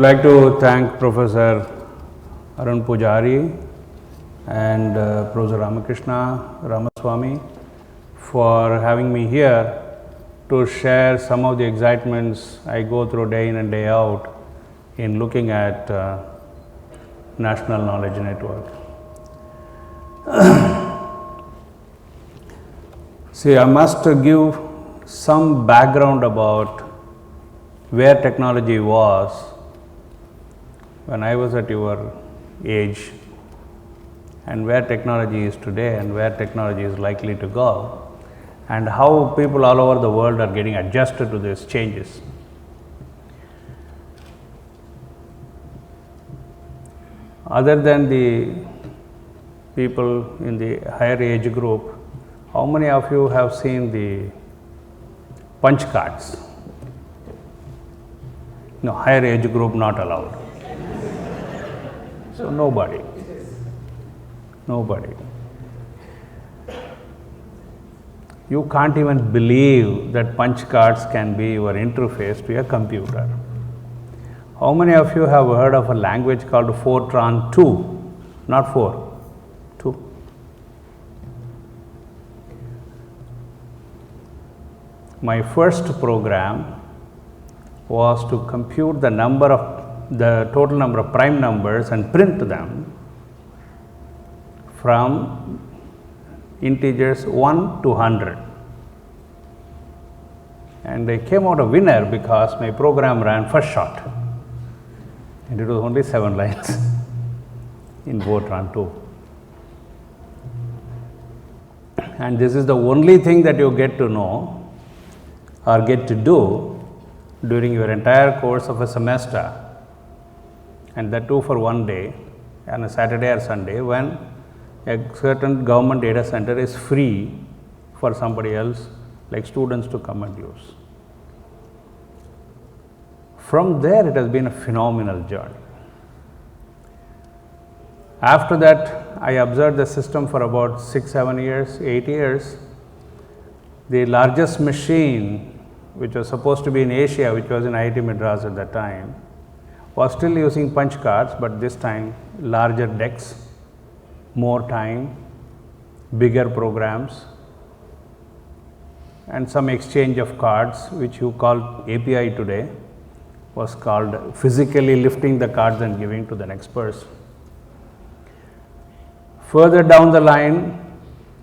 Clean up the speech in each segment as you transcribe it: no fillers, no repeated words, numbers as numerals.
like to thank Professor Arun Pujari and Professor Ramakrishna Ramaswamy for having me here to share some of the excitements I go through day in and day out in looking at National Knowledge Network. See, I must give some background about where technology was when I was at your age and where technology is today and where technology is likely to go, and how people all over the world are getting adjusted to these changes. Other than the people in the higher age group, how many of you have seen the punch cards? No, higher age group not allowed. So nobody. You can't even believe that punch cards can be your interface to a computer. How many of you have heard of a language called Fortran 2? Not 4, 2. My first program was to compute the total number of prime numbers and print them from integers 1 to 100. And I came out a winner because my program ran first shot. And it was only 7 lines in Fortran 2. And this is the only thing that you get to know or get to do during your entire course of a semester, and that too for one day on a Saturday or Sunday when a certain government data center is free for somebody else like students to come and use. From there it has been a phenomenal journey. After that I observed the system for about 6, 7 years, 8 years. The largest machine which was supposed to be in Asia, which was in IIT Madras at that time, was still using punch cards, but this time larger decks, more time, bigger programs, and some exchange of cards, which you call API today, was called physically lifting the cards and giving to the next person. Further down the line,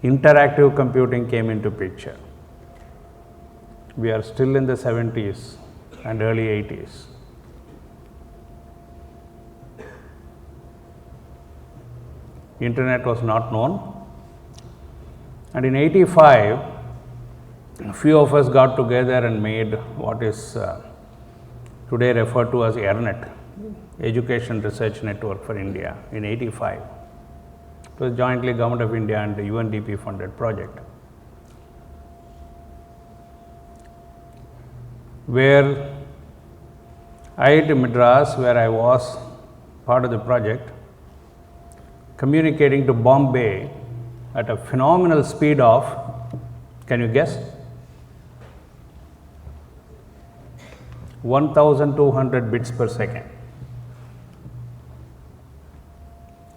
interactive computing came into picture. We are still in the 70s and early 80s. Internet was not known, and in 85 a few of us got together and made what is today referred to as ERNET, Education Research Network for India, in 85. It was jointly Government of India and the UNDP funded project, where IIT Madras, where I was part of the project, communicating to Bombay at a phenomenal speed of, can you guess? 1200 bits per second,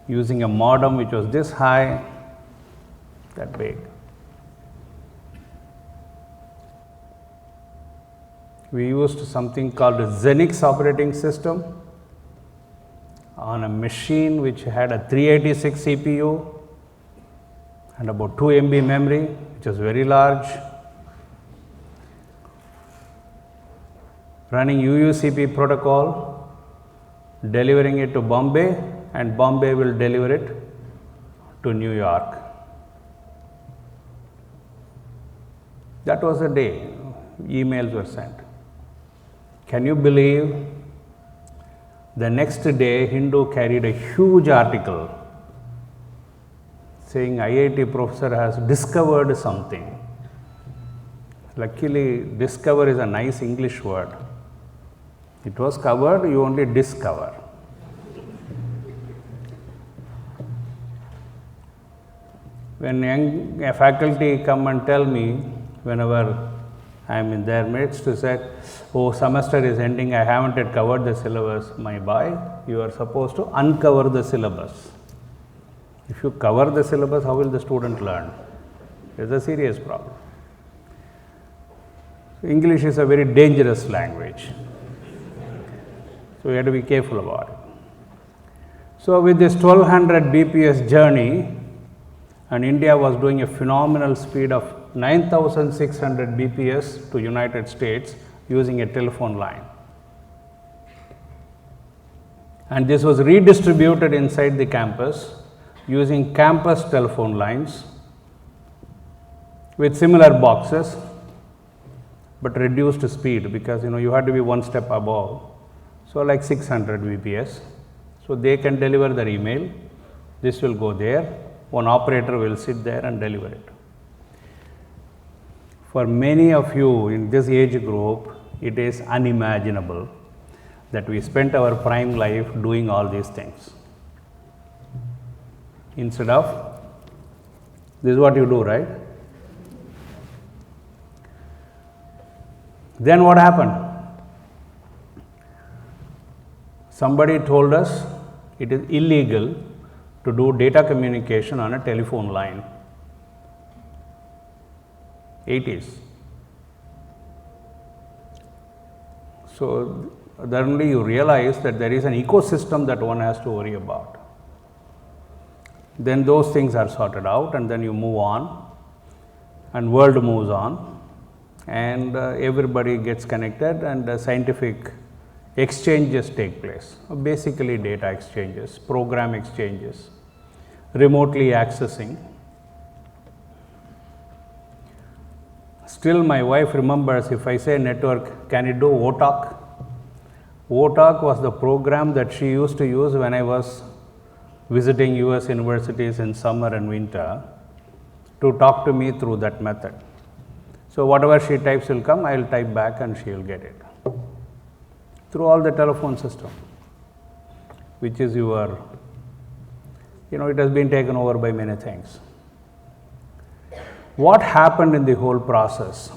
using a modem which was this high, that big. We used something called a Xenix operating system on a machine which had a 386 CPU and about 2 MB memory, which was very large, running UUCP protocol, delivering it to Bombay, and Bombay will deliver it to New York. That was the day emails were sent. Can you believe the next day Hindu carried a huge article saying IIT professor has discovered something. Luckily, discover is a nice English word. It was covered, you only discover. When a faculty come and tell me whenever I am in their midst to say, oh, semester is ending, I haven't yet covered the syllabus. My boy, you are supposed to uncover the syllabus. If you cover the syllabus, how will the student learn? It's a serious problem. So English is a very dangerous language. So we have to be careful about it. So with this 1200 BPS journey, and India was doing a phenomenal speed of 9600 BPS to United States using a telephone line. And this was redistributed inside the campus using campus telephone lines with similar boxes, but reduced speed, because you had to be one step above. So like 600 BPS. So they can deliver their email, this will go there, one operator will sit there and deliver it. For many of you in this age group, it is unimaginable that we spent our prime life doing all these things. Instead of, this is what you do, right? Then what happened? Somebody told us it is illegal to do data communication on a telephone line. 80s. So suddenly you realize that there is an ecosystem that one has to worry about. Then those things are sorted out, and then you move on, and world moves on, and everybody gets connected, and scientific exchanges take place. Basically data exchanges, program exchanges, remotely accessing. Still my wife remembers, if I say network, can it do WOTALK? WOTALK was the program that she used to use when I was visiting US universities in summer and winter to talk to me through that method. So whatever she types will come, I will type back and she will get it. Through all the telephone system, which is your, it has been taken over by many things. What happened in the whole process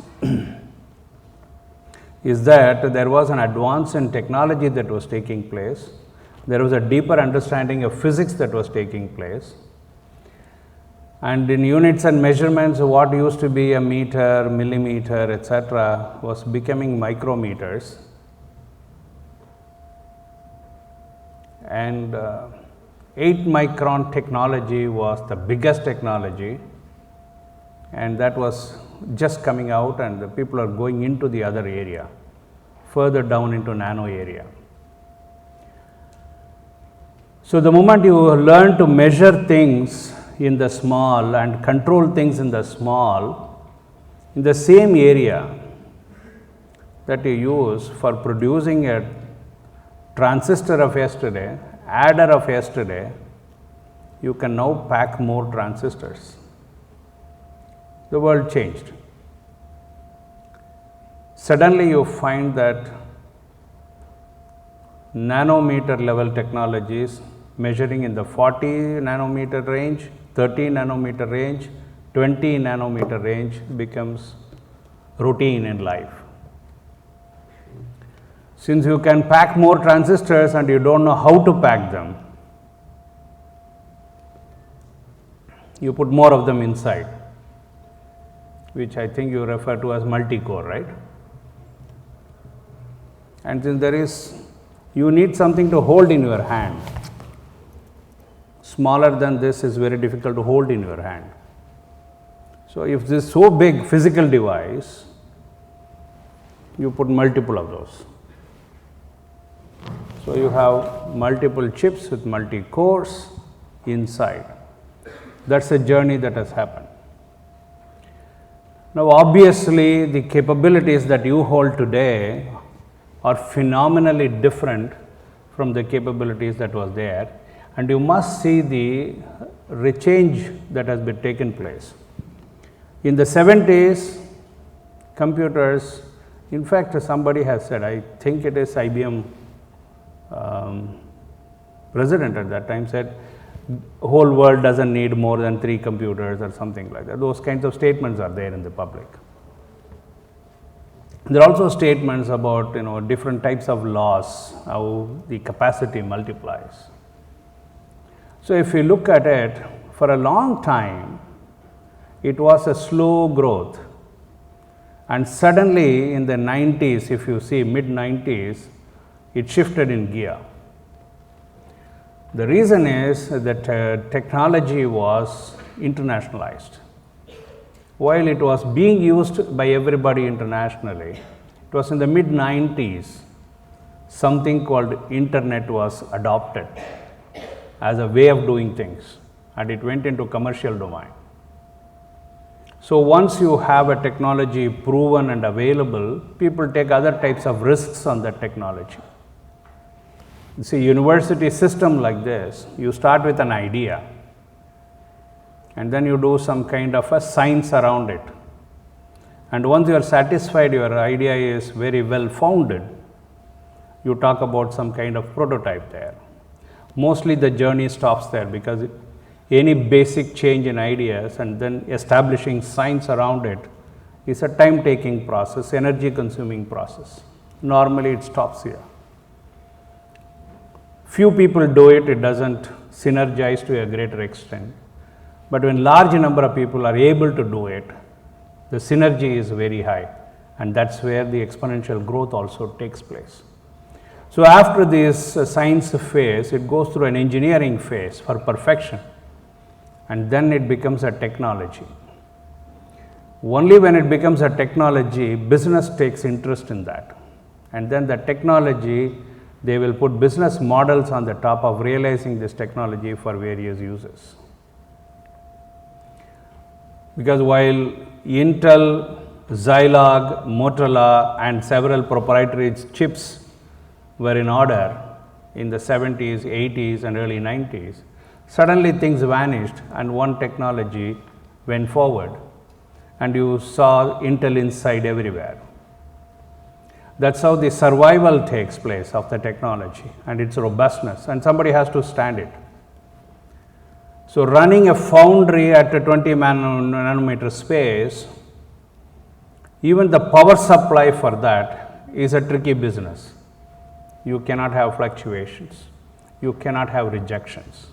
is that there was an advance in technology that was taking place. There was a deeper understanding of physics that was taking place. And in units and measurements, what used to be a meter, millimeter, etc., was becoming micrometers. And 8 micron technology was the biggest technology, and that was just coming out, and the people are going into the other area, further down into nano area. So the moment you learn to measure things in the small and control things in the small, in the same area that you use for producing a transistor of yesterday, adder of yesterday, you can now pack more transistors. The world changed. Suddenly you find that nanometer level technologies measuring in the 40 nanometer range, 30 nanometer range, 20 nanometer range becomes routine in life. Since you can pack more transistors and you don't know how to pack them, you put more of them inside, which I think you refer to as multi-core, right? And since you need something to hold in your hand. Smaller than this is very difficult to hold in your hand. So if this is so big physical device, you put multiple of those. So you have multiple chips with multi-cores inside. That's a journey that has happened. Now obviously the capabilities that you hold today are phenomenally different from the capabilities that was there, and you must see the change that has been taken place. In the 70s, computers, in fact somebody has said, I think it is IBM president at that time said, whole world doesn't need more than 3 computers or something like that. Those kinds of statements are there in the public. There are also statements about different types of laws, how the capacity multiplies. So if you look at it, for a long time, it was a slow growth, and suddenly in the 90s, if you see mid 90s, it shifted in gear. The reason is that technology was internationalized. While it was being used by everybody internationally, it was in the mid 90s something called internet was adopted as a way of doing things, and it went into commercial domain. So once you have a technology proven and available, people take other types of risks on that technology. You see, university system like this, you start with an idea and then you do some kind of a science around it. And once you are satisfied your idea is very well founded, you talk about some kind of prototype there. Mostly the journey stops there, because any basic change in ideas and then establishing science around it is a time taking process, energy consuming process. Normally it stops here. Few people do it, it doesn't synergize to a greater extent. But when large number of people are able to do it, the synergy is very high, and that's where the exponential growth also takes place. So after this science phase, it goes through an engineering phase for perfection, and then it becomes a technology. Only when it becomes a technology, business takes interest in that, and then the technology, they will put business models on the top of realizing this technology for various uses. Because while Intel, Zilog, Motorola and several proprietary chips were in order in the 70s, 80s and early 90s, suddenly things vanished and one technology went forward, and you saw Intel Inside everywhere. That's how the survival takes place of the technology and its robustness, and somebody has to stand it. So running a foundry at a 20 nanometer space, even the power supply for that is a tricky business. You cannot have fluctuations, you cannot have rejections.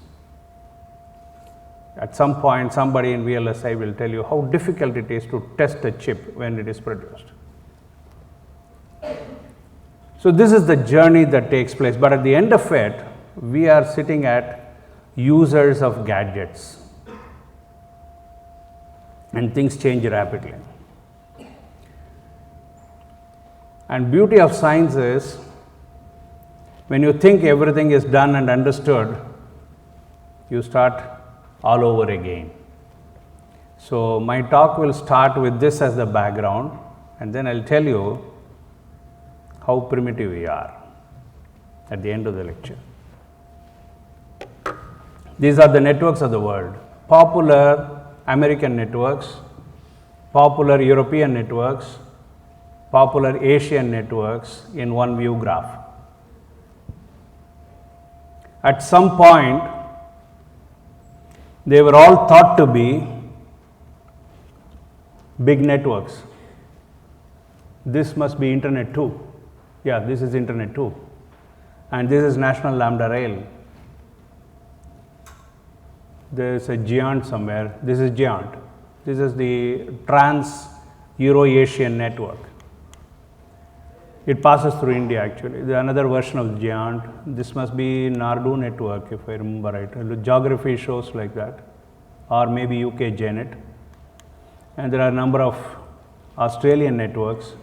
At some point, somebody in VLSI will tell you how difficult it is to test a chip when it is produced. So this is the journey that takes place, but at the end of it, we are sitting at users of gadgets, and things change rapidly. And beauty of science is, when you think everything is done and understood, you start all over again. So my talk will start with this as the background, and then I'll tell you how primitive we are at the end of the lecture. These are the networks of the world: popular American networks, popular European networks, popular Asian networks in one view graph. At some point, they were all thought to be big networks. This must be Internet 2. Yeah, this is Internet 2. And this is National Lambda Rail. There is a GEONT somewhere. This is GEONT. This is the Trans-Euro-Asian network. It passes through India actually. There is another version of GEONT. This must be Nardu network, if I remember right. The geography shows like that, or maybe UK GENET. And there are a number of Australian networks.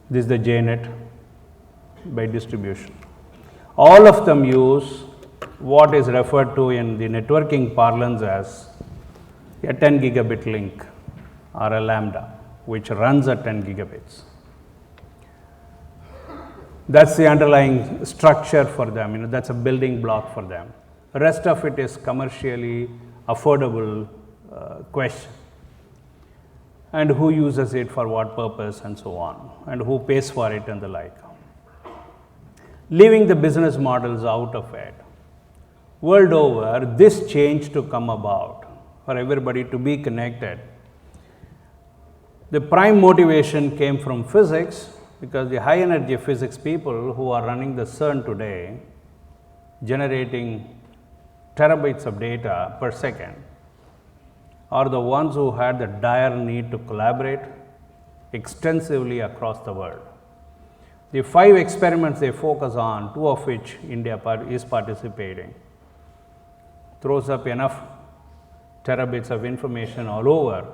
This is the JNet by distribution. All of them use what is referred to in the networking parlance as a 10 gigabit link or a lambda, which runs at 10 gigabits. That's the underlying structure for them, that's a building block for them. The rest of it is commercially affordable question. And who uses it for what purpose and so on, and who pays for it and the like. Leaving the business models out of it, world over, this change to come about for everybody to be connected The prime motivation came from physics, because the high energy physics people who are running the CERN today, generating terabytes of data per second, are the ones who had the dire need to collaborate extensively across the world. The 5 experiments they focus on, 2 of which India is participating, throws up enough terabits of information all over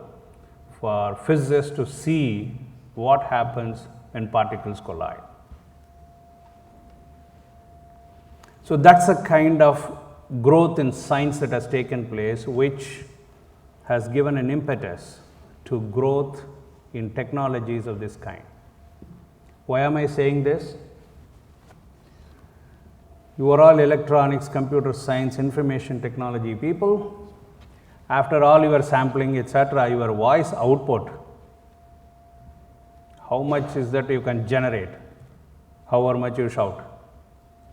for physicists to see what happens when particles collide. So that's a kind of growth in science that has taken place, which has given an impetus to growth in technologies of this kind. Why am I saying this? You are all electronics, computer science, information technology people. After all your sampling, etc., your voice output, how much is that you can generate? However much you shout.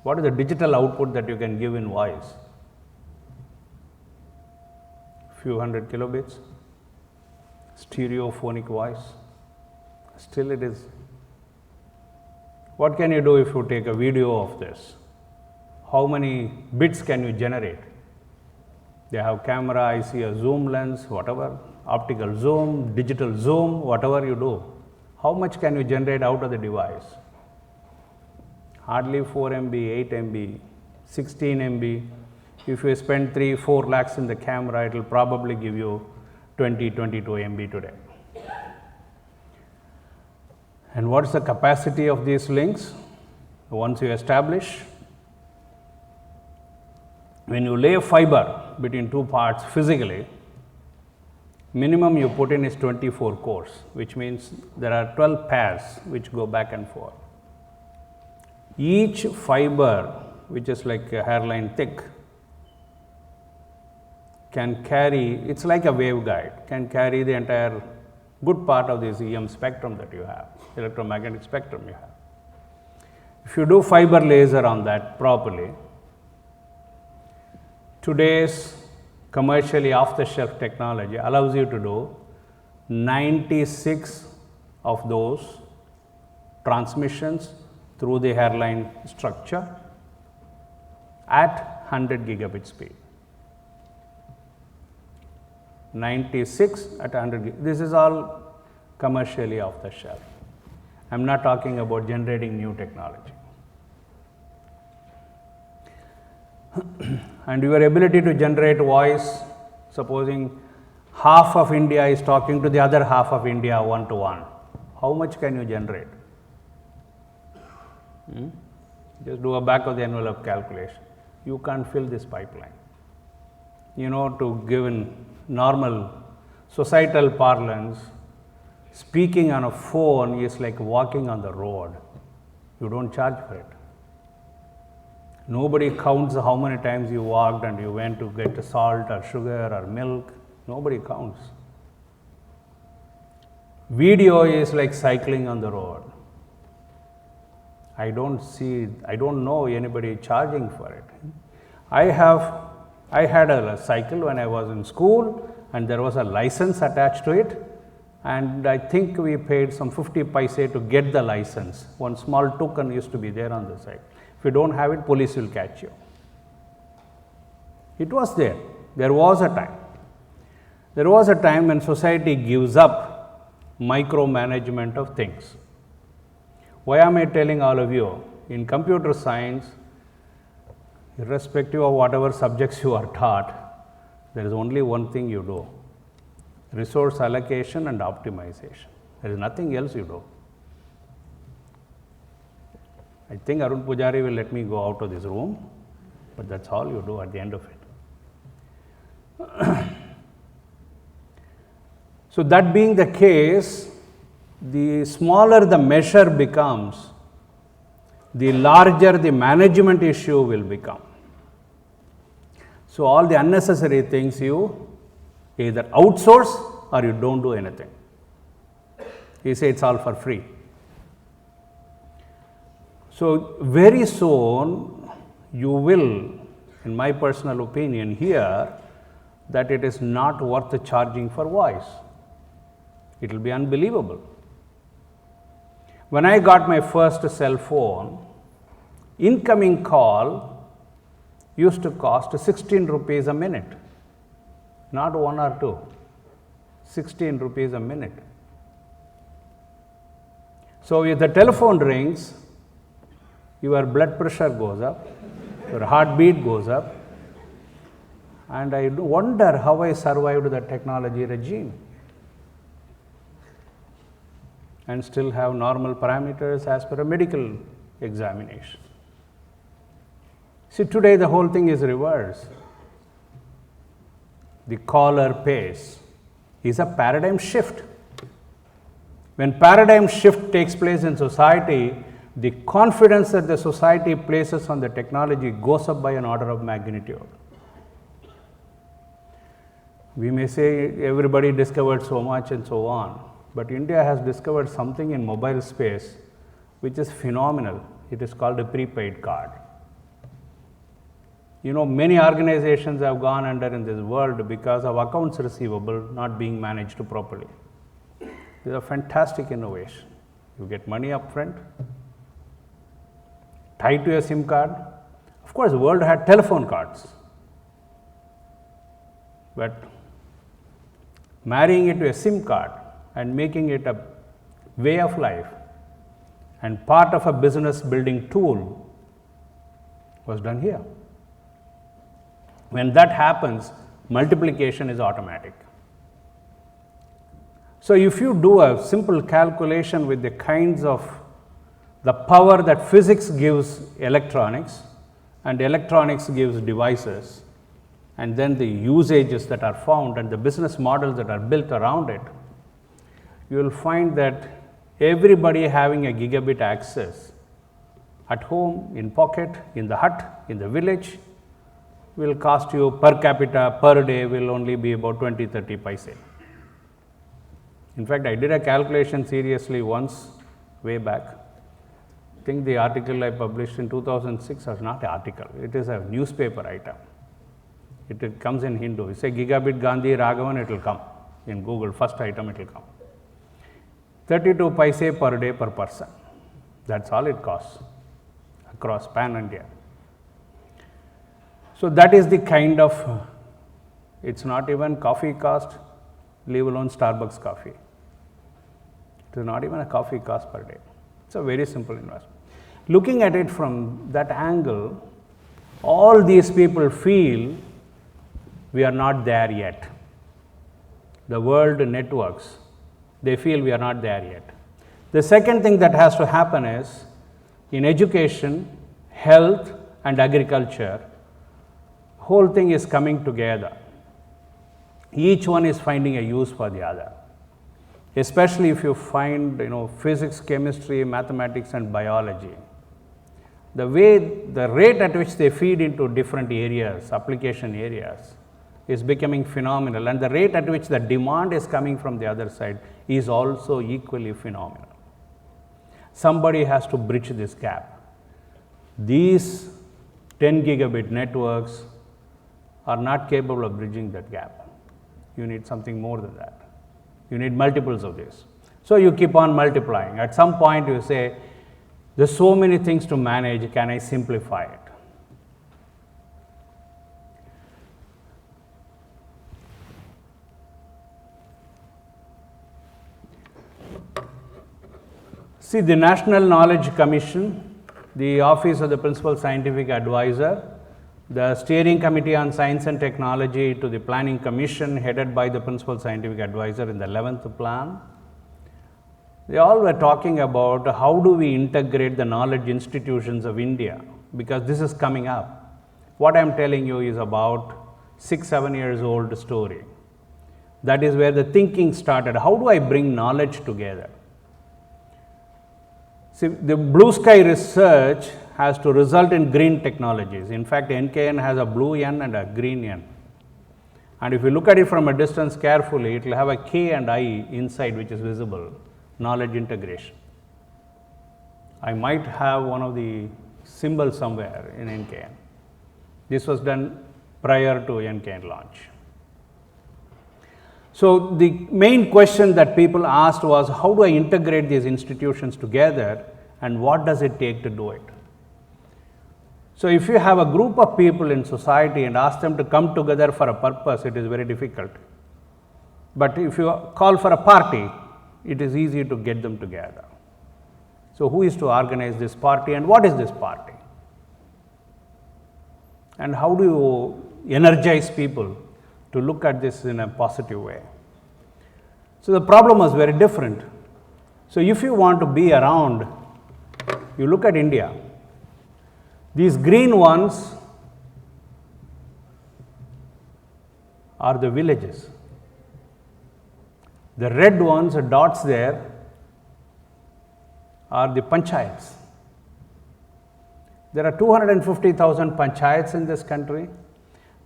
What is the digital output that you can give in voice? Few hundred kilobits, stereophonic voice. Still it is. What can you do if you take a video of this? How many bits can you generate? They have camera, I see a zoom lens, whatever, optical zoom, digital zoom, whatever you do. How much can you generate out of the device? Hardly 4 MB, 8 MB, 16 MB. If you spend 3-4 lakhs in the camera, it will probably give you 20-22 MB today. And what is the capacity of these links? Once you establish, when you lay fiber between 2 parts physically, minimum you put in is 24 cores, which means there are 12 pairs which go back and forth. Each fiber, which is like a hairline thick, can carry, it's like a waveguide, can carry the entire good part of this EM spectrum that you have, electromagnetic spectrum you have. If you do fiber laser on that properly, today's commercially off-the-shelf technology allows you to do 96 of those transmissions through the hairline structure at 100 gigabit speed. 96 at 100 gig. This is all commercially off the shelf. I am not talking about generating new technology. And your ability to generate voice, supposing half of India is talking to the other half of India one-to-one, how much can you generate? Just do a back of the envelope calculation. You can't fill this pipeline. You know, to give in normal societal parlance, speaking on a phone is like walking on the road. You don't charge for it. Nobody counts how many times you walked and you went to get salt or sugar or milk. Nobody counts. Video is like cycling on the road. I don't know anybody charging for it. I had a cycle when I was in school, and there was a license attached to it, and I think we paid some 50 paise to get the license. One small token used to be there on the side. If you don't have it, police will catch you. It was there. There was a time. There was a time when society gives up micromanagement of things. Why am I telling all of you? In computer science, irrespective of whatever subjects you are taught, there is only one thing you do: resource allocation and optimization. There is nothing else you do. I think Arun Pujari will let me go out of this room, but that's all you do at the end of it. So that being the case, the smaller the measure becomes, the larger the management issue will become. So all the unnecessary things you either outsource or you don't do anything. You say it's all for free. So very soon you will, in my personal opinion, hear that it is not worth charging for voice. It will be unbelievable. When I got my first cell phone, incoming call used to cost 16 rupees a minute, not 1 or 2, 16 rupees a minute. So if the telephone rings, your blood pressure goes up, your heartbeat goes up, and I wonder how I survived the technology regime and still have normal parameters as per a medical examination. See, today the whole thing is reversed. The caller pays is a paradigm shift. When paradigm shift takes place in society, the confidence that the society places on the technology goes up by an order of magnitude. We may say everybody discovered so much and so on, but India has discovered something in mobile space which is phenomenal. It is called a prepaid card. Many organizations have gone under in this world because of accounts receivable not being managed properly. This is a fantastic innovation. You get money upfront, tied to a SIM card. Of course, the world had telephone cards, but marrying it to a SIM card and making it a way of life and part of a business building tool was done here. When that happens, multiplication is automatic. So if you do a simple calculation with the kinds of the power that physics gives electronics and electronics gives devices, and then the usages that are found and the business models that are built around it, you will find that everybody having a gigabit access at home, in pocket, in the hut, in the village, will cost you per capita per day will only be about 20-30 paise. In fact, I did a calculation seriously once way back. I think the article I published in 2006 was not an article, it is a newspaper item. It comes in Hindu. You say Gigabit Gandhi Raghavan, it will come. In Google, first item it will come. 32 paise per day per person. That's all it costs across pan India. So that is the kind of, it's not even coffee cost, leave alone Starbucks coffee. It is not even a coffee cost per day. It's a very simple investment. Looking at it from that angle, all these people feel we are not there yet. The world networks, they feel we are not there yet. The second thing that has to happen is in education, health and agriculture, whole thing is coming together. Each one is finding a use for the other. Especially if you find physics, chemistry, mathematics and biology. The rate at which they feed into different areas, application areas, is becoming phenomenal, and the rate at which the demand is coming from the other side is also equally phenomenal. Somebody has to bridge this gap. These 10 gigabit networks are not capable of bridging that gap. You need something more than that. You need multiples of this. So you keep on multiplying. At some point you say, there's so many things to manage, can I simplify it? See, the National Knowledge Commission, the Office of the Principal Scientific Advisor, the Steering Committee on Science and Technology to the Planning Commission headed by the Principal Scientific Advisor in the 11th plan, they all were talking about how do we integrate the knowledge institutions of India, because this is coming up. What I am telling you is about 6-7 years old story. That is where the thinking started. How do I bring knowledge together? See, the blue sky research has to result in green technologies. In fact, NKN has a blue N and a green N. And if you look at it from a distance carefully, it will have a K and I inside which is visible, knowledge integration. I might have one of the symbols somewhere in NKN. This was done prior to NKN launch. So, the main question that people asked was, how do I integrate these institutions together and what does it take to do it? So, if you have a group of people in society and ask them to come together for a purpose, it is very difficult. But if you call for a party, it is easy to get them together. So, who is to organize this party and what is this party? And how do you energize people to look at this in a positive way? So, the problem was very different. So, if you want to be around, you look at India. These green ones are the villages. The red ones, the dots there, are the panchayats. There are 250,000 panchayats in this country.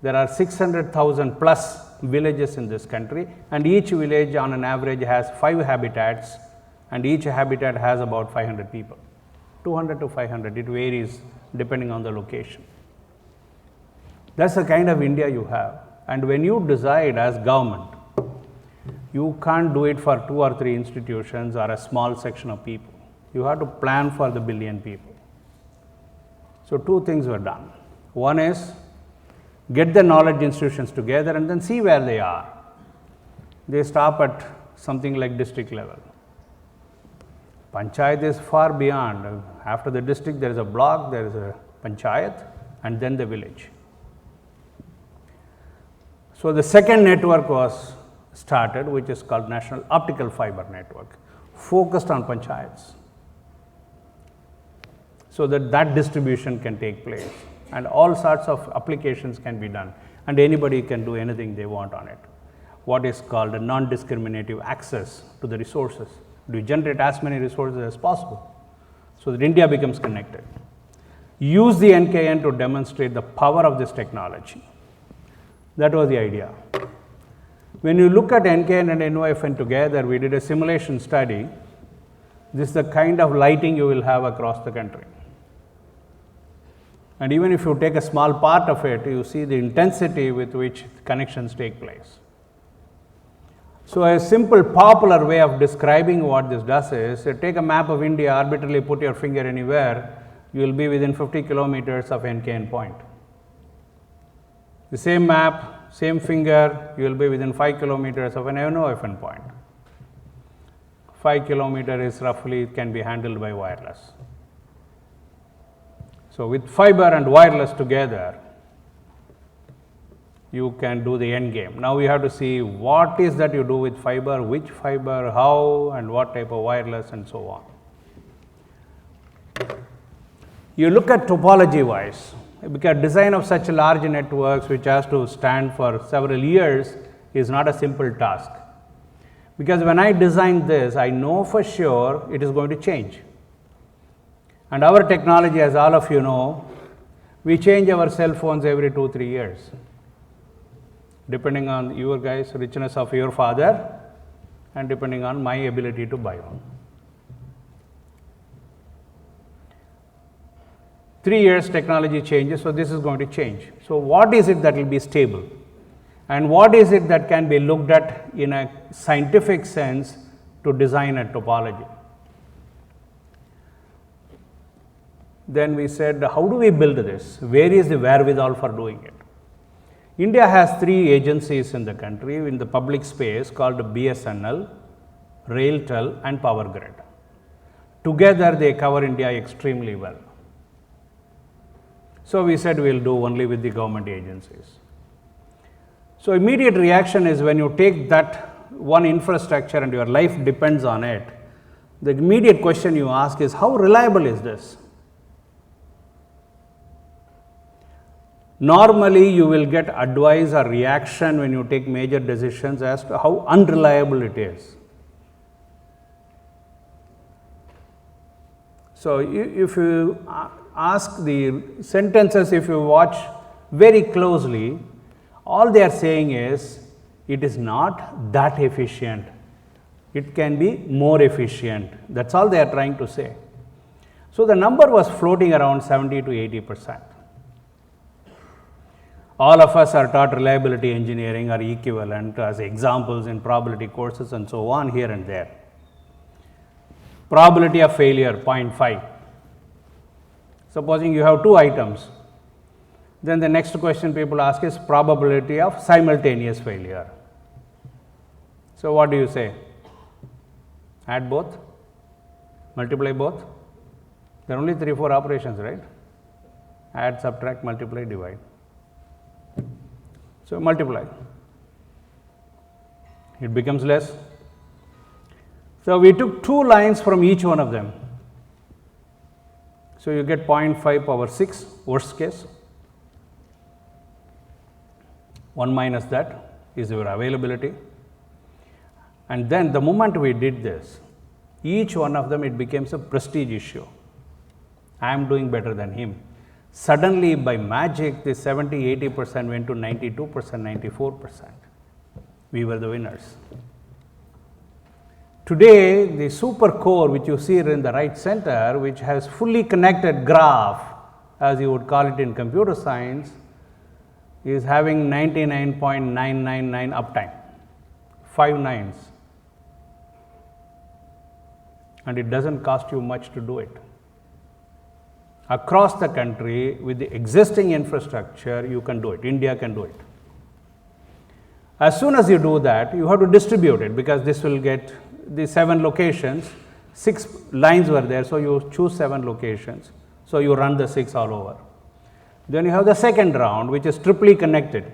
There are 600,000 plus villages in this country, and each village on an average has 5 habitats, and each habitat has about 500 people. 200 to 500, it varies depending on the location. That's the kind of India you have. And when you decide as government, you can't do it for 2 or 3 institutions or a small section of people. You have to plan for the billion people. So, 2 things were done. One is get the knowledge institutions together and then see where they are. They stop at something like district level. Panchayat is far beyond. After the district, there is a block, there is a panchayat, and then the village. So, the second network was started, which is called National Optical Fiber Network, focused on panchayats, so that distribution can take place and all sorts of applications can be done, and anybody can do anything they want on it. What is called a non-discriminative access to the resources. Do you generate as many resources as possible so that India becomes connected? Use the NKN to demonstrate the power of this technology. That was the idea. When you look at NKN and NOFN together, we did a simulation study. This is the kind of lighting you will have across the country. And even if you take a small part of it, you see the intensity with which connections take place. So, a simple popular way of describing what this does is, take a map of India, arbitrarily put your finger anywhere, you will be within 50 kilometers of NKN point. The same map, same finger, you will be within 5 kilometers of an NOFN point. 5 kilometers is roughly can be handled by wireless. So, with fiber and wireless together, you can do the end game. Now, we have to see what is that you do with fiber, which fiber, how, and what type of wireless, and so on. You look at topology wise, because design of such large networks which has to stand for several years is not a simple task. Because when I designed this, I know for sure it is going to change. And our technology, as all of you know, we change our cell phones every 2-3 years, depending on your guys' richness of your father and depending on my ability to buy one. 3 years technology changes, so this is going to change. So, what is it that will be stable? And what is it that can be looked at in a scientific sense to design a topology? Then we said, how do we build this? Where is the wherewithal for doing it? India has 3 agencies in the country in the public space called BSNL, RailTel, and Power Grid. Together they cover India extremely well. So, we said we will do only with the government agencies. So, immediate reaction is when you take that one infrastructure and your life depends on it, the immediate question you ask is, how reliable is this? Normally, you will get advice or reaction when you take major decisions as to how unreliable it is. So, if you ask the sentences, if you watch very closely, all they are saying is, it is not that efficient, it can be more efficient. That is all they are trying to say. So, the number was floating around 70 to 80%. All of us are taught reliability engineering or equivalent as examples in probability courses and so on here and there. Probability of failure 0.5. Supposing you have 2 items, then the next question people ask is probability of simultaneous failure. So what do you say? Add both? Multiply both? There are only 3-4 operations, right? Add, subtract, multiply, divide. So multiply. It becomes less. So we took 2 lines from each one of them. So you get 0.5 power 6, worst case. 1 minus that is your availability. And then the moment we did this, each one of them, it becomes a prestige issue. I am doing better than him. Suddenly, by magic, the 70-80% went to 92%, 94%. We were the winners. Today, the super core, which you see in the right center, which has fully connected graph, as you would call it in computer science, is having 99.999 uptime, 5 nines. And it doesn't cost you much to do it. Across the country, with the existing infrastructure, you can do it. India can do it. As soon as you do that, you have to distribute it, because this will get the 7 locations, 6 lines were there, so you choose 7 locations. So you run the 6 all over. Then you have the second round, which is triply connected.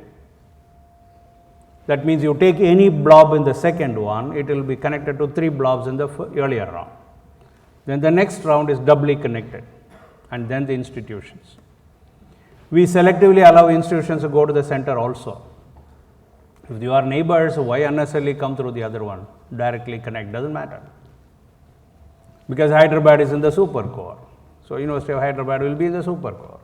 That means you take any blob in the second one, it will be connected to 3 blobs in the earlier round. Then the next round is doubly connected, and then the institutions. We selectively allow institutions to go to the center also. If you are neighbors, why unnecessarily come through the other one? Directly connect, doesn't matter. Because Hyderabad is in the super core. So University of Hyderabad will be in the super core.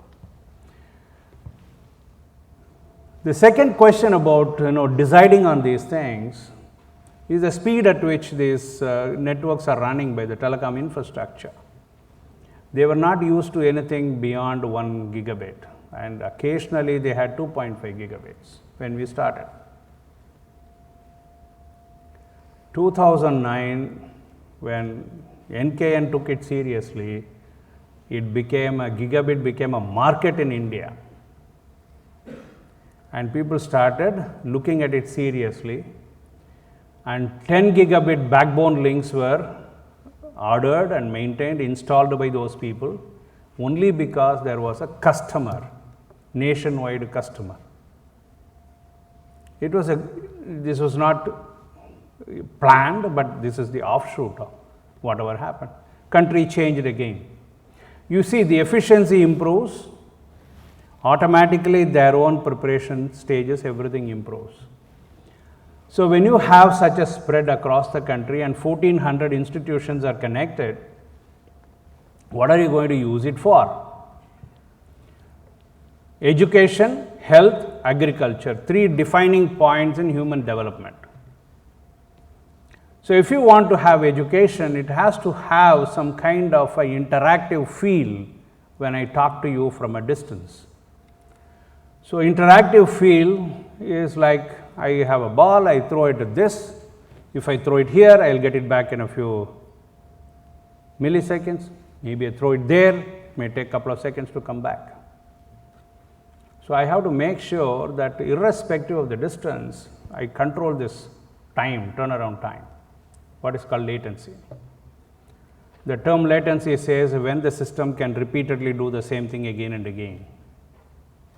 The second question about deciding on these things is the speed at which these networks are running by the telecom infrastructure. They were not used to anything beyond 1 gigabit, and occasionally they had 2.5 gigabits when we started. 2009, when NKN took it seriously, gigabit became a market in India. And people started looking at it seriously, and 10 gigabit backbone links were ordered and maintained, installed by those people, only because there was a customer, nationwide customer. This was not planned, but this is the offshoot of whatever happened. Country changed again. You see, the efficiency improves, automatically their own preparation stages, everything improves. So when you have such a spread across the country and 1400 institutions are connected, what are you going to use it for? Education, health, agriculture, 3 defining points in human development. So if you want to have education, it has to have some kind of an interactive feel when I talk to you from a distance. So interactive feel is like, I have a ball, I throw it at this. If I throw it here, I will get it back in a few milliseconds. Maybe I throw it there, it may take a couple of seconds to come back. So I have to make sure that irrespective of the distance, I control this time, turnaround time, what is called latency. The term latency says when the system can repeatedly do the same thing again and again,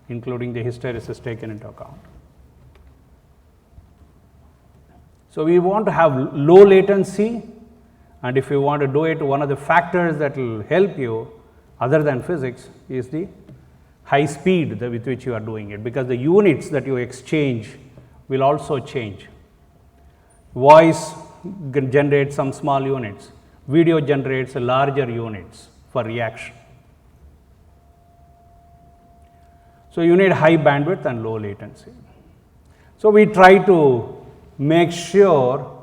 including the hysteresis taken into account. So we want to have low latency, and if you want to do it, one of the factors that will help you other than physics is the high speed with which you are doing it, because the units that you exchange will also change. Voice generates some small units, video generates larger units for reaction. So you need high bandwidth and low latency. So we try to make sure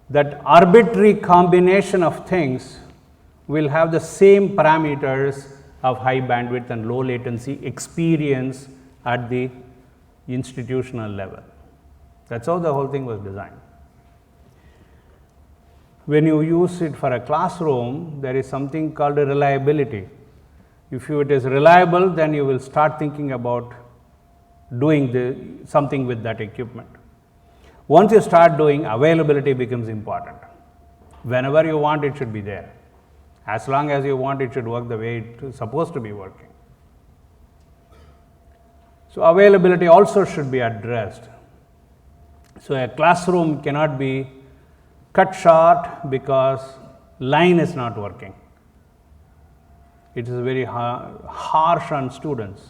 that arbitrary combination of things will have the same parameters of high bandwidth and low latency experience at the institutional level. That's how the whole thing was designed. When you use it for a classroom, there is something called a reliability. If it is reliable, then you will start thinking about doing something with that equipment. Once you start doing, availability becomes important. Whenever you want, it should be there. As long as you want, it should work the way it is supposed to be working. So availability also should be addressed. So a classroom cannot be cut short because line is not working. It is very harsh on students.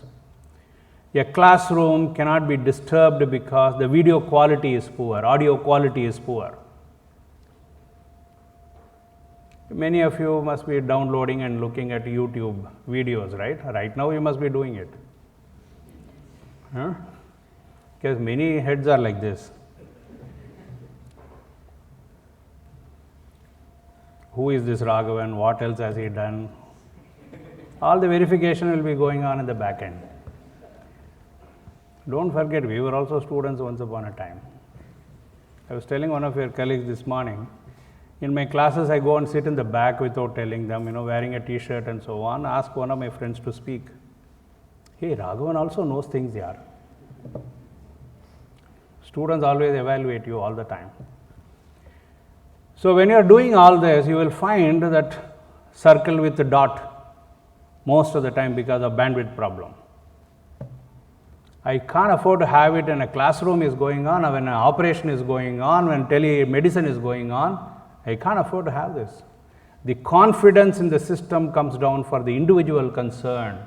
A classroom cannot be disturbed because the video quality is poor, audio quality is poor. Many of you must be downloading and looking at YouTube videos, right? Right now you must be doing it. Because many heads are like this. Who is this Raghavan? What else has he done? All the verification will be going on in the back end. Don't forget, we were also students once upon a time. I was telling one of your colleagues this morning, in my classes I go and sit in the back without telling them, wearing a t-shirt and so on, ask one of my friends to speak. Hey, Raghavan also knows things here. Students always evaluate you all the time. So when you are doing all this, you will find that circle with the dot most of the time because of bandwidth problem. I can't afford to have it when a classroom is going on, or when an operation is going on, when telemedicine is going on. I can't afford to have this. The confidence in the system comes down for the individual concerned.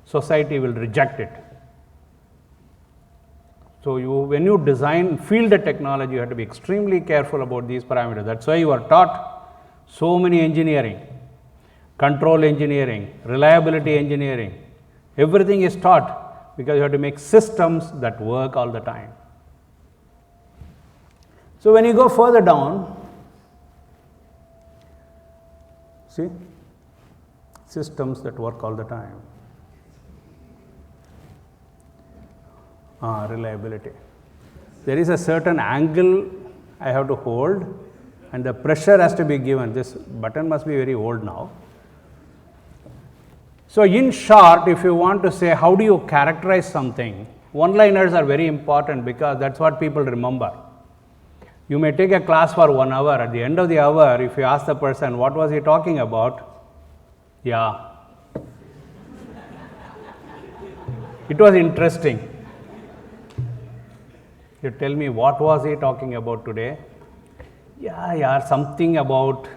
Society will reject it. So when you design field technology, you have to be extremely careful about these parameters. That's why you are taught so many engineering, control engineering, reliability engineering. Everything is taught because you have to make systems that work all the time. So when you go further down, see, systems that work all the time. Reliability. There is a certain angle I have to hold and the pressure has to be given. This button must be very old now. So in short, if you want to say how do you characterize something, one-liners are very important because that's what people remember. You may take a class for 1 hour. At the end of the hour, if you ask the person, what was he talking about? Yeah. It was interesting. You tell me, what was he talking about today? Yeah, something about.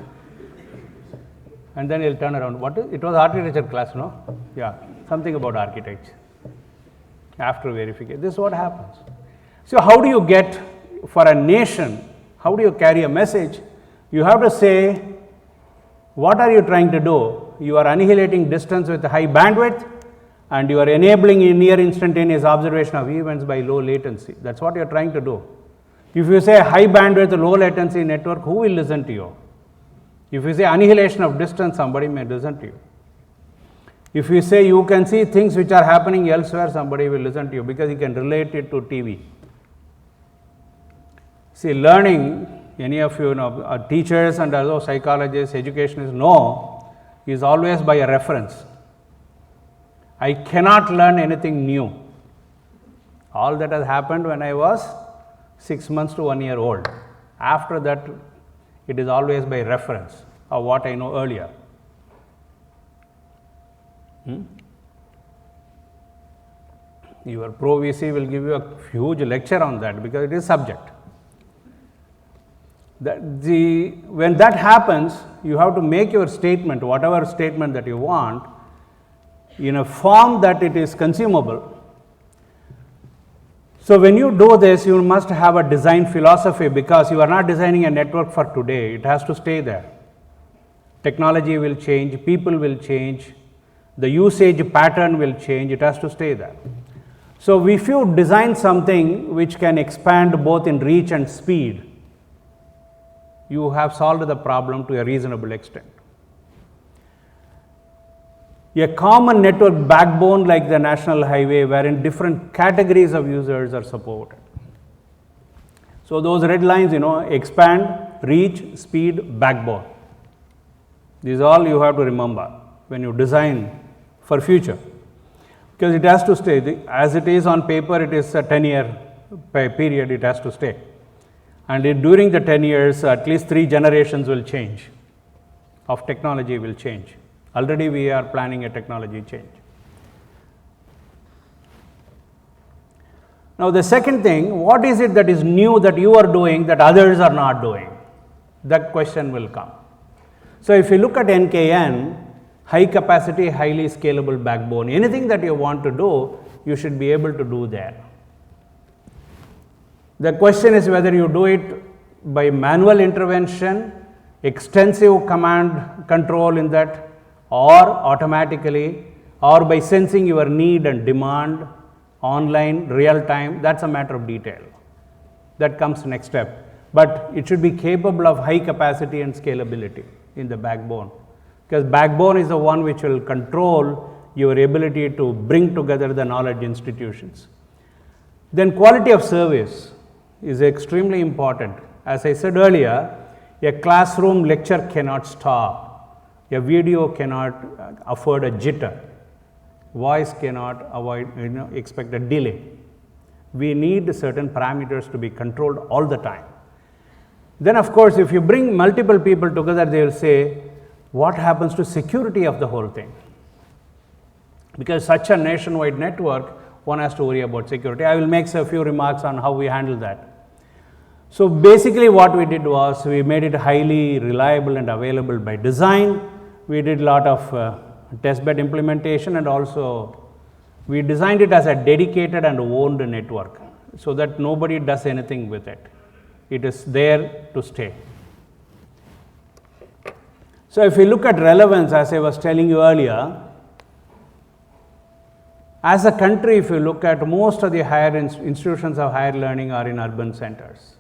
And then he'll turn around. It was architecture class, no? Yeah, something about architecture. After verification, this is what happens. So how do you get, for a nation, how do you carry a message? You have to say, what are you trying to do? You are annihilating distance with high bandwidth and you are enabling near instantaneous observation of events by low latency. That's what you are trying to do. If you say high bandwidth, low latency network, who will listen to you? If you say annihilation of distance, somebody may listen to you. If you say you can see things which are happening elsewhere, somebody will listen to you because he can relate it to TV. See, learning, any of you know, teachers and other psychologists, educationists know, is always by a reference. I cannot learn anything new. All that has happened when I was 6 months to 1 year old. After that, it is always by reference of what I know earlier. Your Pro VC will give you a huge lecture on that because it is subject. When that happens, you have to make your statement, whatever statement that you want, in a form that it is consumable. So when you do this, you must have a design philosophy because you are not designing a network for today. It has to stay there. Technology will change, people will change, the usage pattern will change, it has to stay there. So if you design something which can expand both in reach and speed, you have solved the problem to a reasonable extent. a common network backbone like the national highway wherein different categories of users are supported. So those red lines, expand, reach, speed, backbone. These are all you have to remember when you design for future, because it has to stay. As it is on paper, it is a 10-year period, it has to stay. And during the 10 years, at least 3 generations will change, of technology will change. Already we are planning a technology change. Now the second thing, what is it that is new that you are doing that others are not doing? That question will come. So if you look at NKN, high capacity, highly scalable backbone, anything that you want to do, you should be able to do there. The question is whether you do it by manual intervention, extensive command control in that, or automatically, or by sensing your need and demand, online, real time. That's a matter of detail. That comes next step. But it should be capable of high capacity and scalability in the backbone, because backbone is the one which will control your ability to bring together the knowledge institutions. Then quality of service is extremely important. As I said earlier, a classroom lecture cannot stop. A video cannot afford a jitter. Voice cannot expect a delay. We need certain parameters to be controlled all the time. Then of course, if you bring multiple people together, they will say, what happens to security of the whole thing? Because such a nationwide network, one has to worry about security. I will make a few remarks on how we handle that. So basically what we did was, we made it highly reliable and available by design. We did a lot of testbed implementation, and also we designed it as a dedicated and owned network so that nobody does anything with it. It is there to stay. So if you look at relevance, as I was telling you earlier, as a country, if you look at most of the higher institutions of higher learning are in urban centers.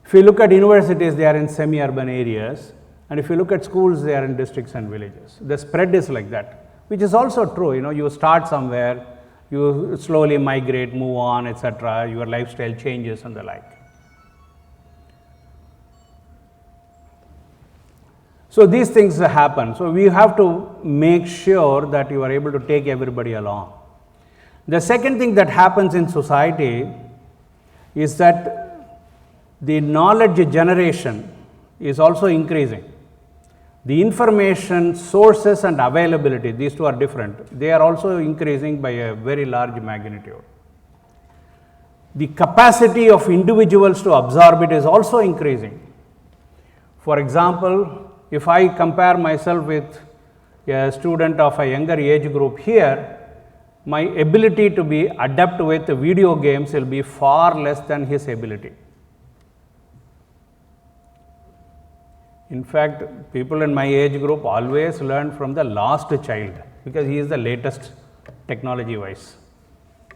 If you look at universities, they are in semi-urban areas. And if you look at schools, they are in districts and villages. The spread is like that, which is also true. You start somewhere, you slowly migrate, move on, etc. Your lifestyle changes and the like. So these things happen. So we have to make sure that you are able to take everybody along. The second thing that happens in society is that the knowledge generation is also increasing. The information sources and availability, these two are different. They are also increasing by a very large magnitude. The capacity of individuals to absorb it is also increasing. For example, if I compare myself with a student of a younger age group here, my ability to be adept with video games will be far less than his ability. In fact, people in my age group always learn from the last child, because he is the latest technology wise.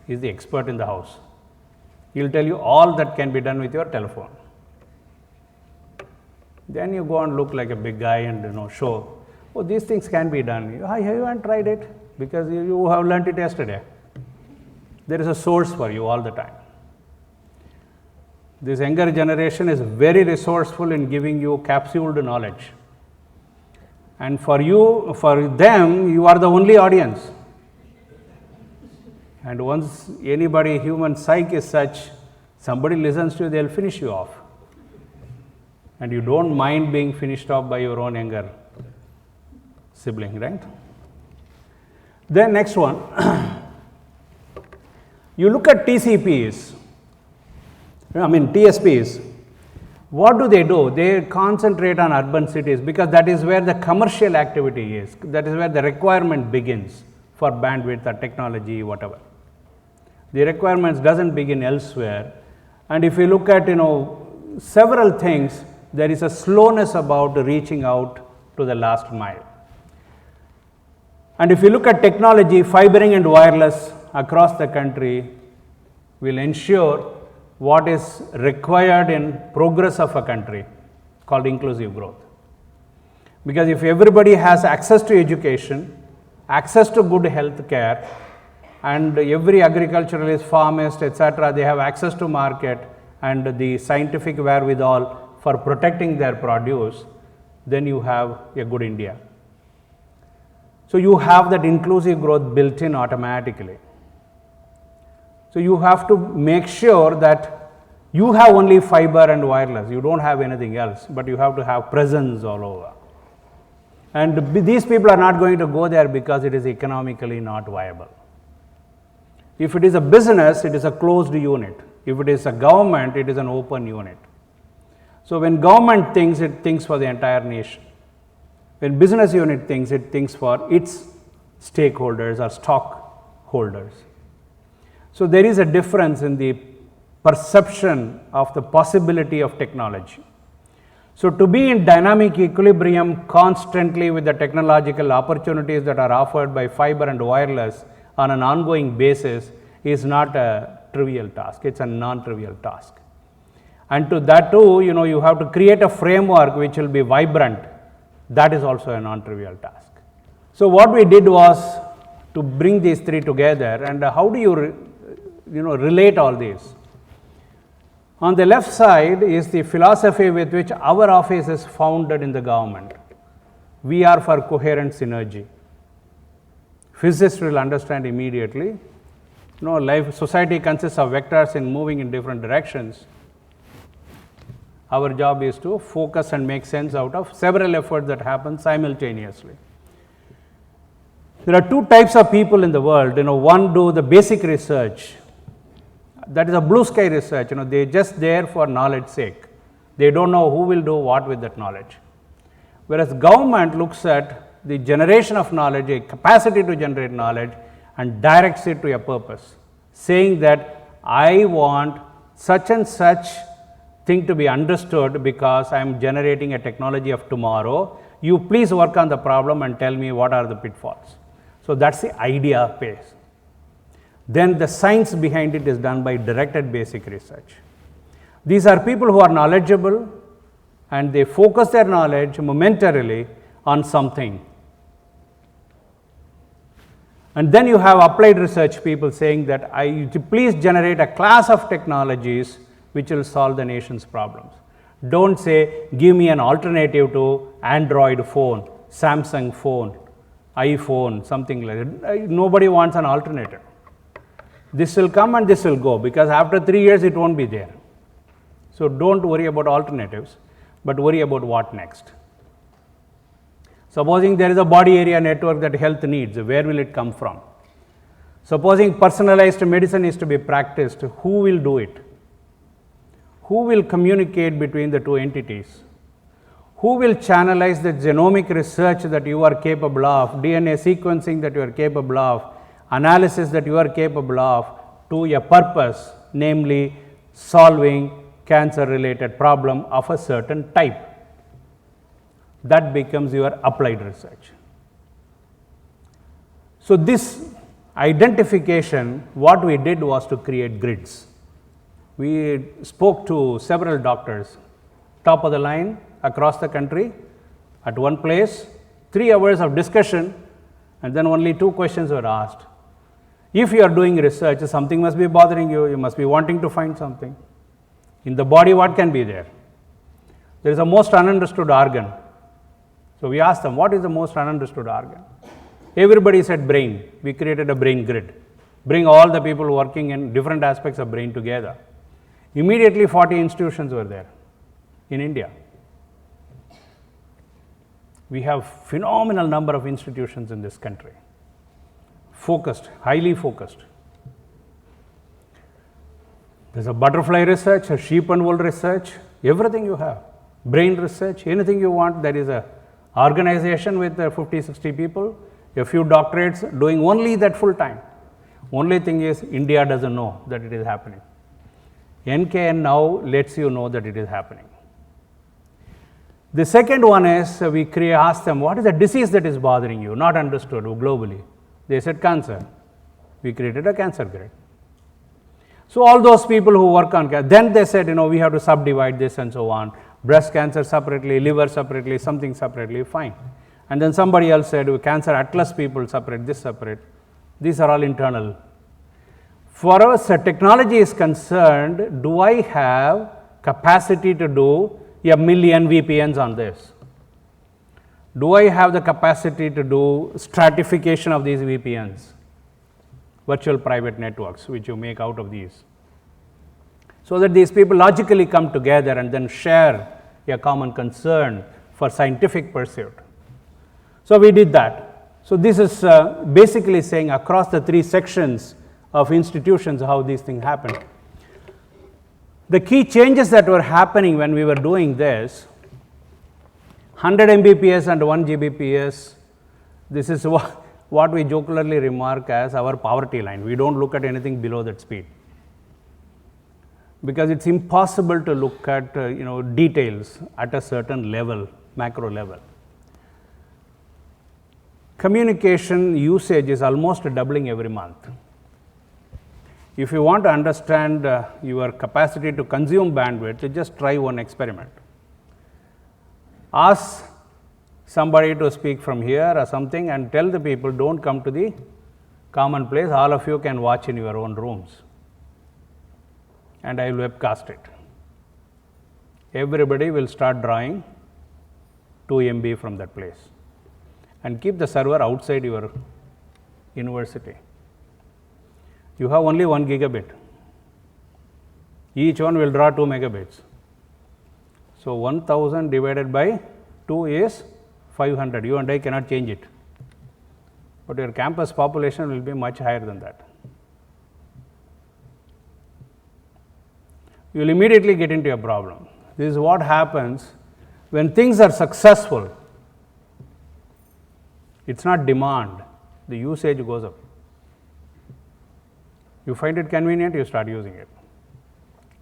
He is the expert in the house. He will tell you all that can be done with your telephone. Then you go and look like a big guy and show, oh, these things can be done. You haven't tried it because you have learnt it yesterday. There is a source for you all the time. This younger generation is very resourceful in giving you capsuled knowledge. And for them, you are the only audience. And once anybody, human psyche is such, somebody listens to you, they'll finish you off. And you don't mind being finished off by your own younger sibling, right? Then next one, you look at TSPs. What do? They concentrate on urban cities because that is where the commercial activity is. That is where the requirement begins for bandwidth or technology, whatever. The requirements doesn't begin elsewhere. And if you look at, several things, there is a slowness about reaching out to the last mile. And if you look at technology, fibering and wireless across the country will ensure what is required in progress of a country, called inclusive growth. Because if everybody has access to education, access to good health care, and every agriculturalist, farmist, etc., they have access to market and the scientific wherewithal for protecting their produce, then you have a good India. So you have that inclusive growth built in automatically. So you have to make sure that you have only fiber and wireless, you don't have anything else, but you have to have presence all over. And these people are not going to go there because it is economically not viable. If it is a business, it is a closed unit. If it is a government, it is an open unit. So when government thinks, it thinks for the entire nation. When business unit thinks, it thinks for its stakeholders or stockholders. So there is a difference in the perception of the possibility of technology. So to be in dynamic equilibrium constantly with the technological opportunities that are offered by fiber and wireless on an ongoing basis is not a trivial task, it's a non-trivial task. And to that too, you have to create a framework which will be vibrant. That is also a non-trivial task. So what we did was to bring these three together, and how do you relate all these? On the left side is the philosophy with which our office is founded in the government. We are for coherent synergy. Physicists will understand immediately. Society consists of vectors moving in different directions. Our job is to focus and make sense out of several efforts that happen simultaneously. There are two types of people in the world. One do the basic research. That is a blue sky research. They're just there for knowledge sake. They don't know who will do what with that knowledge. Whereas government looks at the generation of knowledge, a capacity to generate knowledge, and directs it to a purpose, saying that I want such and such thing to be understood because I am generating a technology of tomorrow. You please work on the problem and tell me what are the pitfalls. So that's the idea phase. Then the science behind it is done by directed basic research. These are people who are knowledgeable and they focus their knowledge momentarily on something. And then you have applied research people saying that please generate a class of technologies which will solve the nation's problems. Don't say, give me an alternative to Android phone, Samsung phone, iPhone, something like that. Nobody wants an alternative. This will come and this will go, because after 3 years it won't be there. So don't worry about alternatives, but worry about what next. Supposing there is a body area network that health needs, where will it come from? Supposing personalized medicine is to be practiced, who will do it? Who will communicate between the two entities? Who will channelize the genomic research that you are capable of, DNA sequencing that you are capable of, analysis that you are capable of, to a purpose, namely solving cancer-related problem of a certain type? That becomes your applied research. So this identification, what we did was to create grids. We spoke to several doctors, top of the line across the country, at one place, 3 hours of discussion, and then only 2 questions were asked. If you are doing research, something must be bothering you, you must be wanting to find something. In the body, what can be there? There is a most ununderstood organ. So we asked them, what is the most ununderstood organ? Everybody said brain. We created a brain grid. Bring all the people working in different aspects of brain together. Immediately 40 institutions were there in India. We have phenomenal number of institutions in this country. Focused, highly focused. There's a butterfly research, a sheep and wool research, everything you have. Brain research, anything you want, there is a organization with 50, 60 people, a few doctorates doing only that full time. Only thing is, India doesn't know that it is happening. NKN now lets you know that it is happening. The second one is, we asked them, what is the disease that is bothering you? Not understood globally. They said cancer. We created a cancer grid. So all those people who work on cancer, then they said, we have to subdivide this and so on. Breast cancer separately, liver separately, something separately, fine. And then somebody else said, cancer atlas people separate, this separate. These are all internal. For us, technology is concerned, do I have capacity to do 1 million VPNs on this? Do I have the capacity to do stratification of these VPNs, virtual private networks, which you make out of these? So that these people logically come together and then share a common concern for scientific pursuit. So we did that. So this is basically saying across the 3 sections of institutions how these things happen. The key changes that were happening when we were doing this, 100 Mbps and 1 Gbps, this is what we jocularly remark as our poverty line. We don't look at anything below that speed, because it's impossible to look at details at a certain level, macro level. Communication usage is almost doubling every month. If you want to understand your capacity to consume bandwidth, just try one experiment. Ask somebody to speak from here or something and tell the people, don't come to the common place, all of you can watch in your own rooms, and I will webcast it. Everybody will start drawing 2 MB from that place, and keep the server outside your university. You have only 1 gigabit. Each one will draw 2 megabits. So 1000 divided by 2 is 500. You and I cannot change it. But your campus population will be much higher than that. You will immediately get into a problem. This is what happens when things are successful. It's not demand, the usage goes up. You find it convenient, you start using it.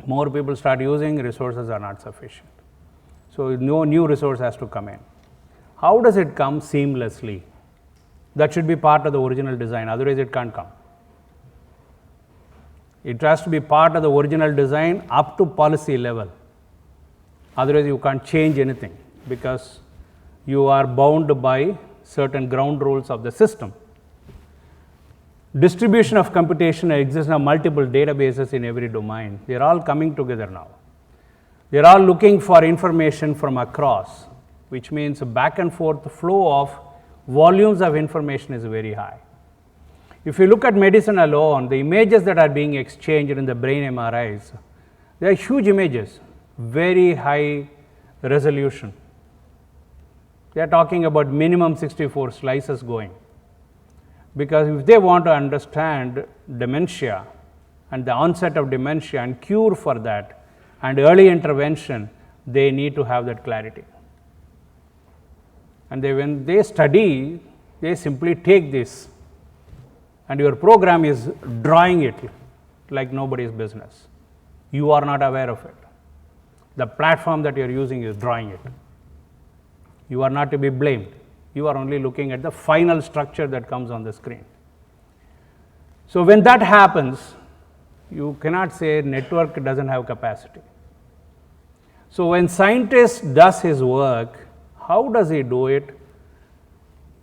More people start using, resources are not sufficient. So no new resource has to come in. How does it come seamlessly? That should be part of the original design, otherwise it can't come. It has to be part of the original design up to policy level. Otherwise you can't change anything, because you are bound by certain ground rules of the system. Distribution of computation exists now, multiple databases in every domain. They are all coming together now. They are all looking for information from across, which means a back and forth flow of volumes of information is very high. If you look at medicine alone, the images that are being exchanged in the brain MRIs, they are huge images, very high resolution. They are talking about minimum 64 slices going. Because if they want to understand dementia and the onset of dementia and cure for that and early intervention, they need to have that clarity. And when they study, they simply take this, and your program is drawing it like nobody's business. You are not aware of it. The platform that you are using is drawing it. You are not to be blamed. You are only looking at the final structure that comes on the screen. So when that happens, you cannot say network doesn't have capacity. So when scientist does his work, how does he do it?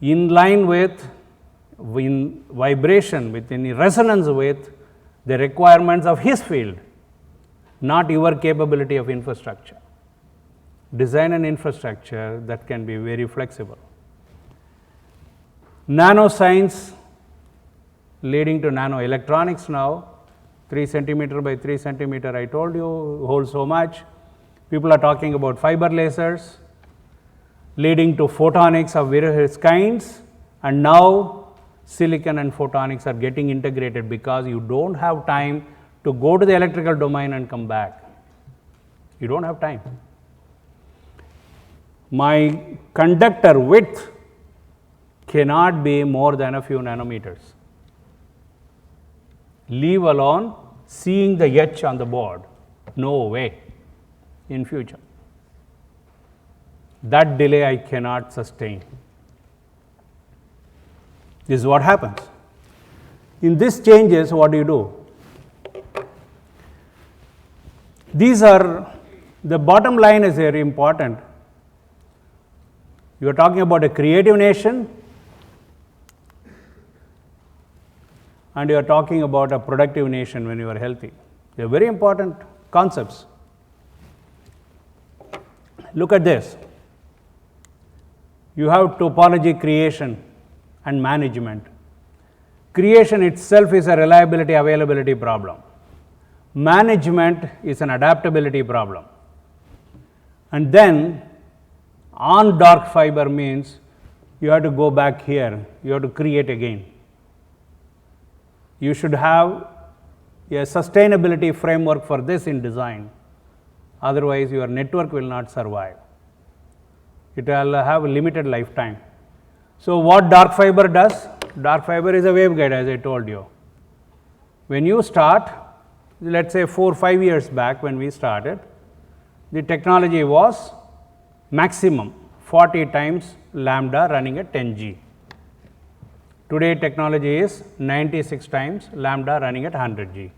In line with, in vibration, in resonance with the requirements of his field, not your capability of infrastructure. Design an infrastructure that can be very flexible. Nanoscience leading to nanoelectronics now, 3 centimeter by 3 centimeter, I told you, holds so much. People are talking about fiber lasers, leading to photonics of various kinds, and now silicon and photonics are getting integrated because you don't have time to go to the electrical domain and come back. You don't have time. My conductor width cannot be more than a few nanometers. Leave alone seeing the etch on the board. No way in future. That delay I cannot sustain. This is what happens. In these changes, what do? These are, the bottom line is very important. You are talking about a creative nation, and you are talking about a productive nation when you are healthy. They are very important concepts. Look at this. You have topology creation and management. Creation itself is a reliability availability problem. Management is an adaptability problem. And then on dark fiber means you have to go back here, you have to create again. You should have a sustainability framework for this in design, otherwise your network will not survive. It will have a limited lifetime. So what dark fiber does? Dark fiber is a waveguide, as I told you. When you start, let's say 4 or 5 years back when we started, the technology was maximum 40 times lambda running at 10G. Today technology is 96 times lambda running at 100G.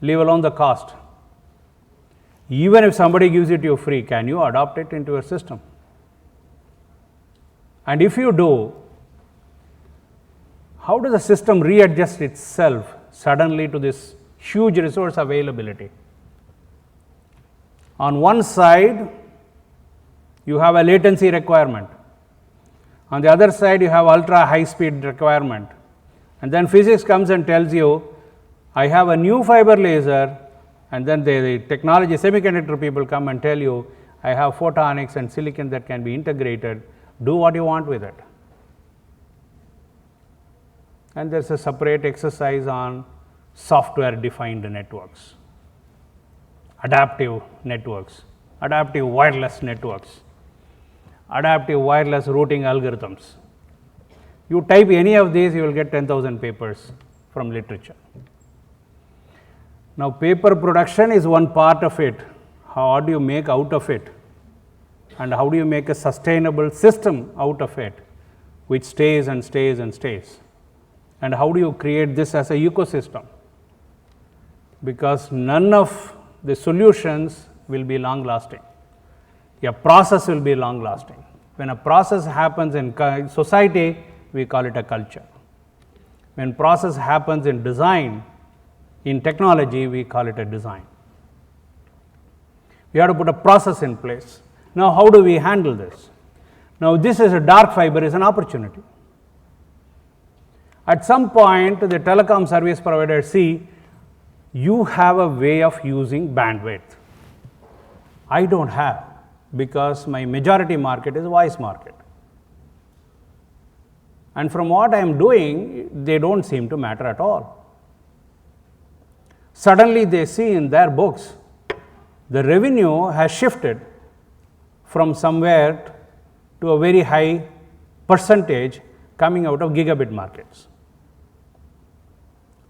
Leave alone the cost. Even if somebody gives it to you free, can you adopt it into your system? And if you do, how does the system readjust itself suddenly to this huge resource availability? On one side, you have a latency requirement. On the other side, you have ultra high speed requirement. And then physics comes and tells you, I have a new fiber laser, and then the technology semiconductor people come and tell you, I have photonics and silicon that can be integrated, do what you want with it. And there is a separate exercise on software defined networks, adaptive networks, adaptive wireless networks, adaptive wireless routing algorithms. You type any of these, you will get 10,000 papers from literature. Now, paper production is one part of it. How do you make out of it? And how do you make a sustainable system out of it, which stays and stays and stays? And how do you create this as an ecosystem? Because none of the solutions will be long lasting. A process will be long lasting. When a process happens in society, we call it a culture. When process happens in design, in technology, we call it a design. We have to put a process in place. Now, how do we handle this? Now, this is a dark fiber is an opportunity. At some point, the telecom service providers see you have a way of using bandwidth. I don't have, because my majority market is voice market. And from what I am doing, they don't seem to matter at all. Suddenly they see in their books, the revenue has shifted from somewhere to a very high percentage coming out of gigabit markets.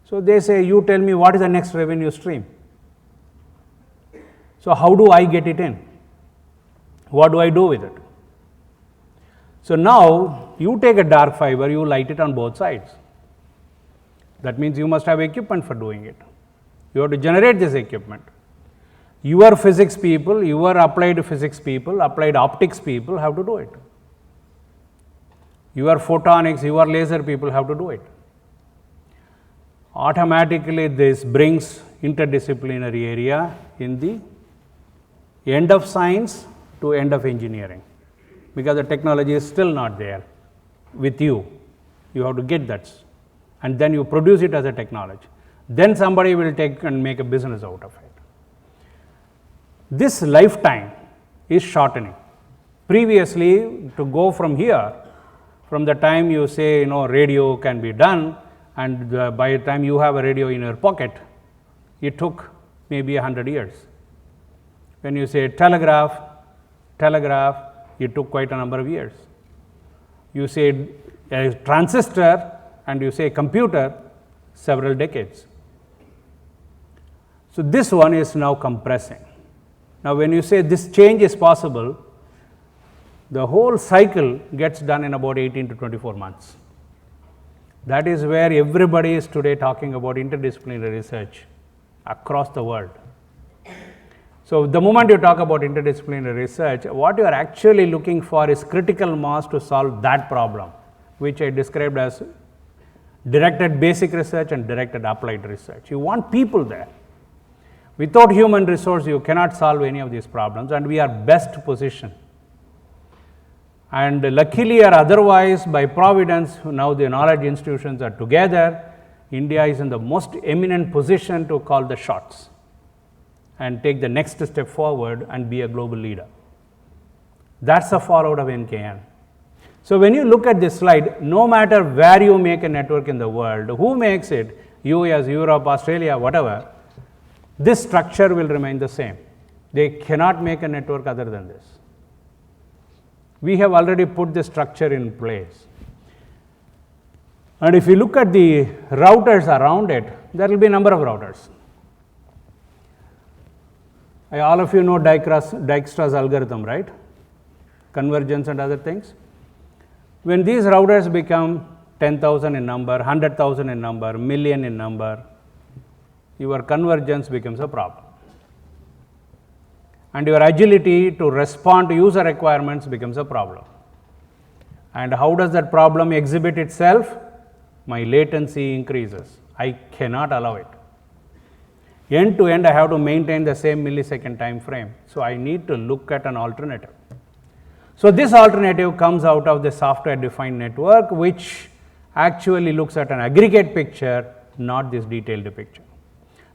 So they say, you tell me what is the next revenue stream? So how do I get it in? What do I do with it? So now you take a dark fiber, you light it on both sides. That means you must have equipment for doing it. You have to generate this equipment. Your physics people, your applied physics people, applied optics people have to do it. Your photonics, your laser people have to do it. Automatically this brings interdisciplinary area in the end of science to end of engineering, because the technology is still not there with you. You have to get that, and then you produce it as a technology. Then somebody will take and make a business out of it. This lifetime is shortening. Previously, to go from here, from the time you say, radio can be done, and by the time you have a radio in your pocket, it took maybe 100 years. When you say telegraph, it took quite a number of years. You say a transistor and you say computer, several decades. So this one is now compressing. Now when you say this change is possible, the whole cycle gets done in about 18 to 24 months. That is where everybody is today talking about interdisciplinary research across the world. So the moment you talk about interdisciplinary research, what you are actually looking for is critical mass to solve that problem, which I described as directed basic research and directed applied research. You want people there. Without human resource, you cannot solve any of these problems, and we are best positioned. And luckily or otherwise, by providence, now the knowledge institutions are together. India is in the most eminent position to call the shots and take the next step forward and be a global leader. That's the fallout of NKN. So when you look at this slide, no matter where you make a network in the world, who makes it, US, Europe, Australia, whatever, this structure will remain the same. They cannot make a network other than this. We have already put the structure in place. And if you look at the routers around it, there will be a number of routers. All of you know Dijkstra's algorithm, right? Convergence and other things. When these routers become 10,000 in number, 100,000 in number, million in number, your convergence becomes a problem. And your agility to respond to user requirements becomes a problem. And how does that problem exhibit itself? My latency increases. I cannot allow it. End to end, I have to maintain the same millisecond time frame. So I need to look at an alternative. So this alternative comes out of the software defined network, which actually looks at an aggregate picture, not this detailed picture.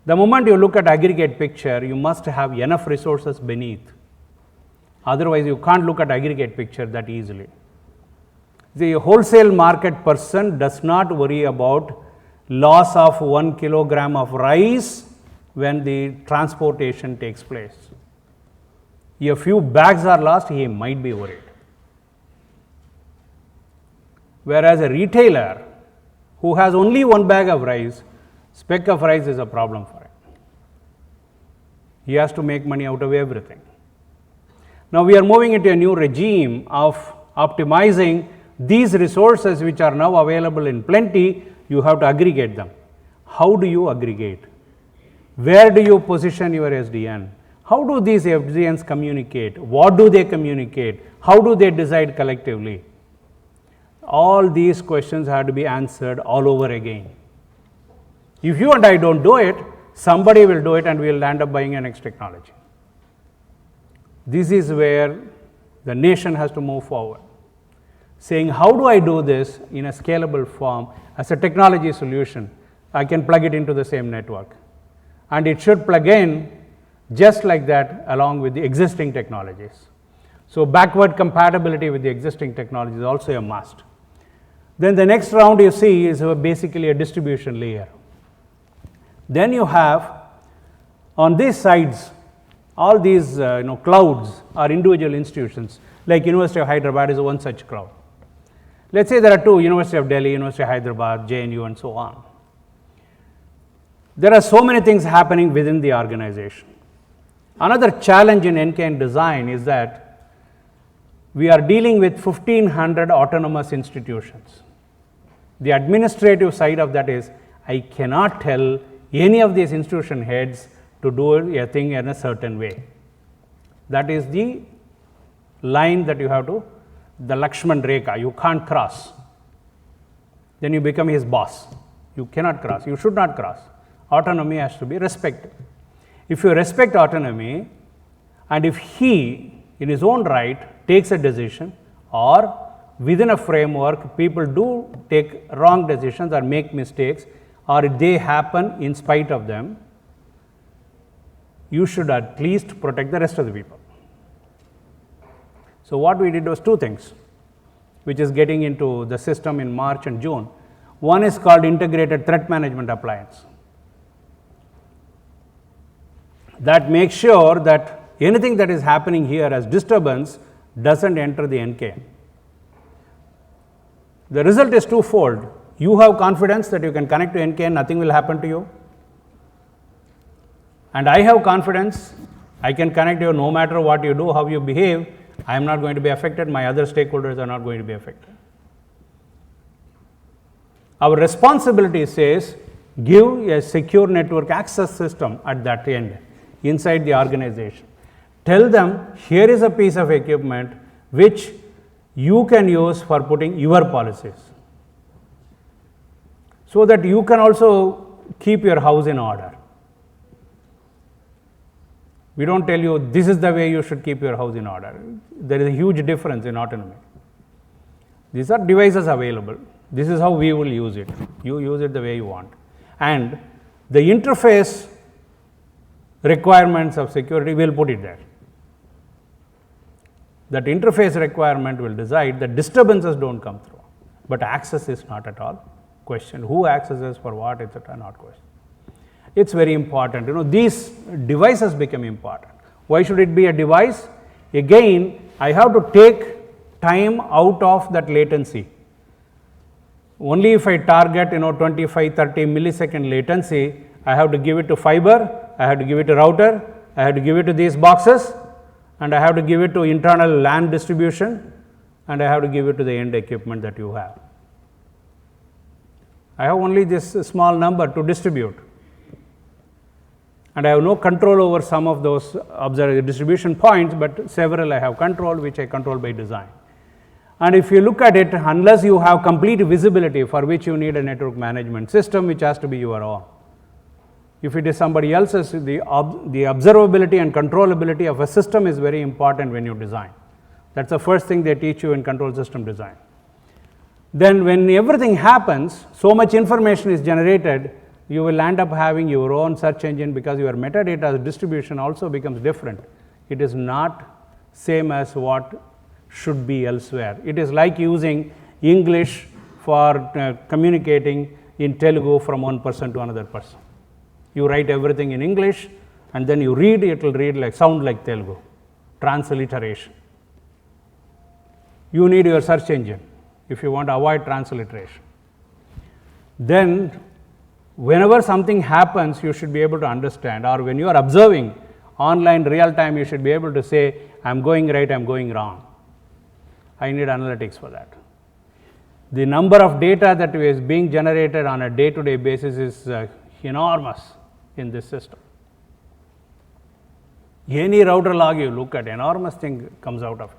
The moment you look at aggregate picture, you must have enough resources beneath. Otherwise, you can't look at aggregate picture that easily. The wholesale market person does not worry about loss of 1 kilogram of rice when the transportation takes place. If a few bags are lost, he might be worried. Whereas a retailer who has only 1 bag of rice, speck of rice is a problem for him. He has to make money out of everything. Now we are moving into a new regime of optimizing these resources which are now available in plenty. You have to aggregate them. How do you aggregate? Where do you position your SDN? How do these SDNs communicate? What do they communicate? How do they decide collectively? All these questions have to be answered all over again. If you and I don't do it, somebody will do it and we will end up buying a next technology. This is where the nation has to move forward, saying how do I do this in a scalable form as a technology solution. I can plug it into the same network, and it should plug in just like that along with the existing technologies. So backward compatibility with the existing technology is also a must. Then the next round you see is basically a distribution layer. Then you have on these sides all these clouds are individual institutions, like University of Hyderabad is one such cloud. Let's say there are 2, University of Delhi, University of Hyderabad, JNU and so on. There are so many things happening within the organization. Another challenge in NKN design is that we are dealing with 1500 autonomous institutions. The administrative side of that is I cannot tell any of these institution heads to do a thing in a certain way. That is the line that you have to, the Lakshman Rekha, you can't cross. Then you become his boss. You cannot cross, you should not cross. Autonomy has to be respected. If you respect autonomy, and if he in his own right takes a decision, or within a framework people do take wrong decisions or make mistakes, or they happen in spite of them, you should at least protect the rest of the people. So what we did was 2 things, which is getting into the system in March and June. One is called Integrated Threat Management Appliance. That makes sure that anything that is happening here as disturbance doesn't enter the NKN. The result is twofold. You have confidence that you can connect to NKN, nothing will happen to you. And I have confidence, I can connect you no matter what you do, how you behave, I am not going to be affected, my other stakeholders are not going to be affected. Our responsibility says give a secure network access system at that end. inside the organization. Tell them, here is a piece of equipment which you can use for putting your policies, so that you can also keep your house in order. We don't tell you this is the way you should keep your house in order. There is a huge difference in autonomy. These are devices available. This is how we will use it. You use it the way you want. And the interface requirements of security, will put it there. That interface requirement will decide that disturbances don't come through, but access is not at all question. Who accesses for what, etc., not question. It's very important. These devices become important. Why should it be a device? Again, I have to take time out of that latency. Only if I target 25, 30 millisecond latency, I have to give it to fiber, I have to give it to router, I have to give it to these boxes, and I have to give it to internal LAN distribution, and I have to give it to the end equipment that you have. I have only this small number to distribute, and I have no control over some of those distribution points, but several I have control, which I control by design. And if you look at it, unless you have complete visibility, for which you need a network management system, which has to be your own. If it is somebody else's, the observability and controllability of a system is very important when you design. That's the first thing they teach you in control system design. Then when everything happens, so much information is generated, you will end up having your own search engine, because your metadata distribution also becomes different. It is not same as what should be elsewhere. It is like using English for communicating in Telugu from one person to another person. You write everything in English, and then you read, it will sound like Telugu. Transliteration. You need your search engine if you want to avoid transliteration. Then whenever something happens, you should be able to understand, or when you are observing online real time, you should be able to say, I'm going right, I'm going wrong. I need analytics for that. The number of data that is being generated on a day-to-day basis is enormous in this system. Any router log you look at, enormous thing comes out of it.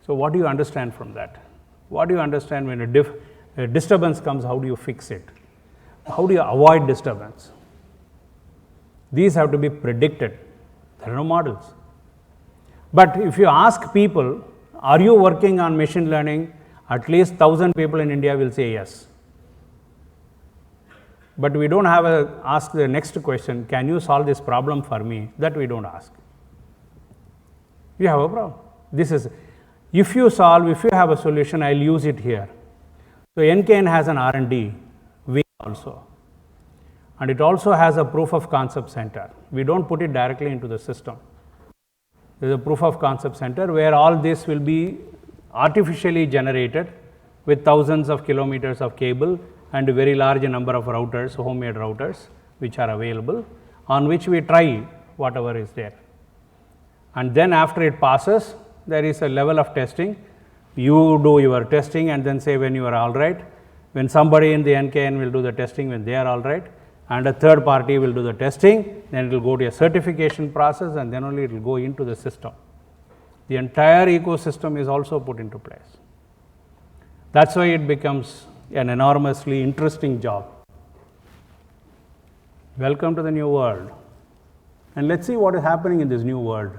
So what do you understand from that? What do you understand when a disturbance comes? How do you fix it? How do you avoid disturbance? These have to be predicted. There are no models. But if you ask people, are you working on machine learning? At least 1,000 people in India will say yes. But we don't have ask the next question, can you solve this problem for me? That we don't ask. You have a problem. This is, if you have a solution, I'll use it here. So NKN has an R&D wing also. And it also has a proof of concept center. We don't put it directly into the system. There is a proof of concept center where all this will be artificially generated with thousands of kilometers of cable and a very large number of routers, homemade routers, which are available, on which we try whatever is there. And then after it passes, there is a level of testing. You do your testing and then say when you are all right. When somebody in the NKN will do the testing when they are all right, and a third party will do the testing, then it will go to a certification process, and then only it will go into the system. The entire ecosystem is also put into place. That's why it becomes an enormously interesting job. Welcome to the new world. And let's see what is happening in this new world.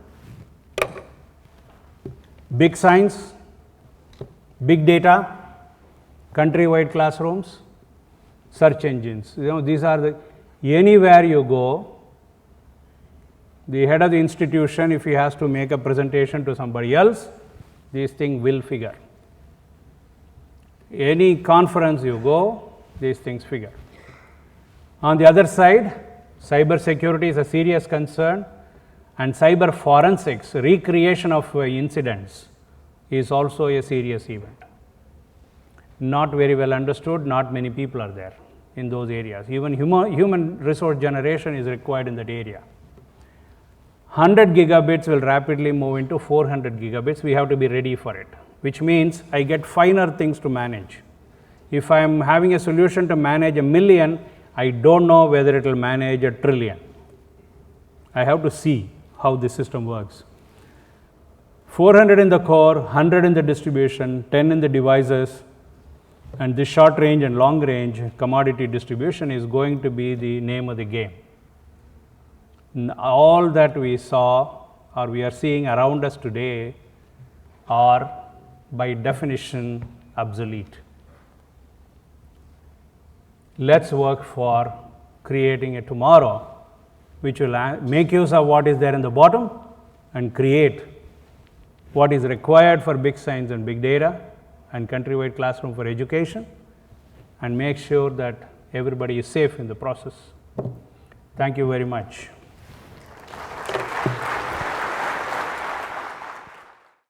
Big science, big data, countrywide classrooms, search engines. These are anywhere you go, the head of the institution, if he has to make a presentation to somebody else, these things will figure. Any conference you go, these things figure. On the other side, cyber security is a serious concern, and cyber forensics, recreation of incidents, is also a serious event. Not very well understood, not many people are there in those areas. Even human resource generation is required in that area. 100 gigabits will rapidly move into 400 gigabits. We have to be ready for it, which means I get finer things to manage. If I am having a solution to manage 1 million, I don't know whether it will manage 1 trillion. I have to see how this system works. 400 in the core, 100 in the distribution, 10 in the devices, and this short range and long range commodity distribution is going to be the name of the game. All that we saw or we are seeing around us today are by definition obsolete. Let's work for creating a tomorrow which will make use of what is there in the bottom and create what is required for big science and big data and countrywide classroom for education, and make sure that everybody is safe in the process. Thank you very much.